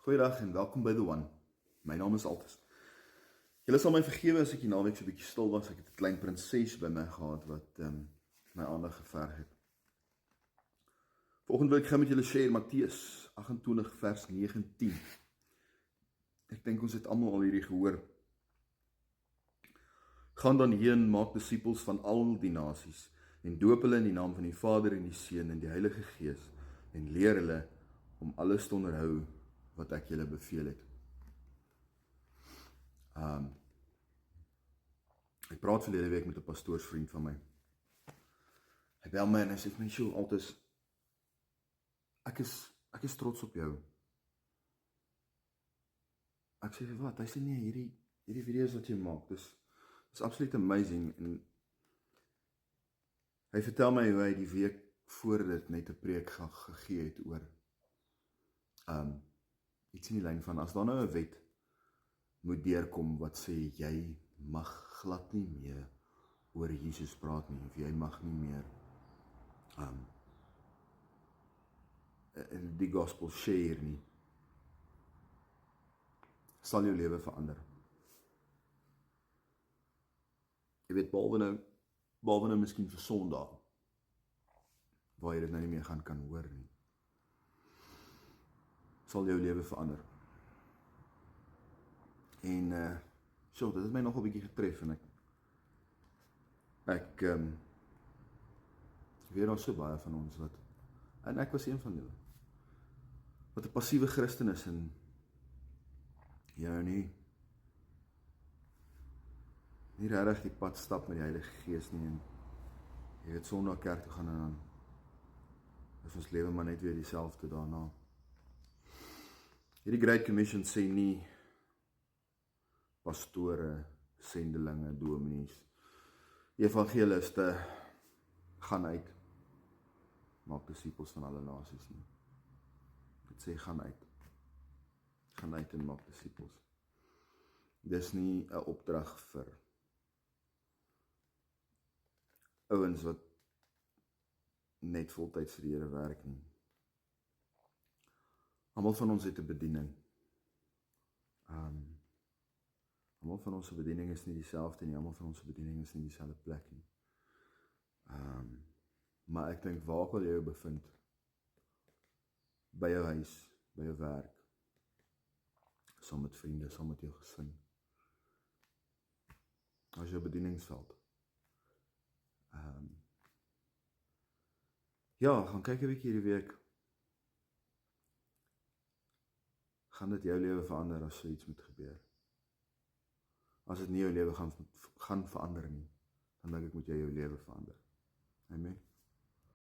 Goeiedag en welkom by The One. My naam is Altus. Julle sal my vergewe as ek die naweek so 'n bietjie stil was. Ek het 'n klein prinses by my gehad wat my aandag geverg het. Vanoggend wil ek gaan met julle share Matteus 28 vers 9 en 10. Ek dink ons het almal al hierdie gehoor. Gaan dan heen, maak disippels van al die nasies en doop hulle in die naam van die Vader en die Seun en die Heilige Gees en leer hulle om alles te onderhou wat ek julle beveel het. Ek praat verlede week met 'n pastoorsvriend van my. Hy bel my en hy sê vir my, "Sjoe, Altus, ek is trots op jou." Ek sê, "Wat?" Hy sê, "Nee, hierdie video's wat jy maak, dis absoluut amazing." En hy vertel my hoe hy die week voor dit net 'n preek gegee het oor iets in die lyn van, as daar nou 'n wet moet deurkom wat sê, jy mag glad nie meer oor Jesus praat nie, of jy mag nie meer die gospel share nie, sal jou lewe verander. Jy weet, behalwe nou miskien vir Sondag, waar jy dit nou nie meer kan hoor nie, sal jou lewe verander. En dit het my nog 'n bietjie getref, en ek weet daar so baie van ons en ek was een van julle, wat 'n passiewe Christen is, en jou nie regtig die pad stap met die Heilige Gees nie, en jy weet, Sondag kerk toe gaan, en dan is ons lewe maar net weer dieselfde daarna. Hierdie Great Commission sê nie pastore, sendelinge, dominees, evangeliste, gaan uit, maak disippels van alle nasies nie. Dit sê gaan uit en maak disippels. Dis nie 'n opdrag vir ouens wat net voltyds vir die Here werk nie. Almal van ons het 'n bediening. Almal van ons se bediening is nie dieselfde nie, almal van ons se bediening is nie dieselfde plek nie. Maar ek dink, waar ook al jy jou bevind, by jou huis, by jou werk, saam met vriende, saam met jou gesin, as jou bedieningsveld. Gaan kyk 'n bietjie hierdie week. Gaan dit jou lewe verander as so iets moet gebeur? As dit nie jou lewe gaan verander nie, dan dink ek moet jy jou lewe verander. Amen.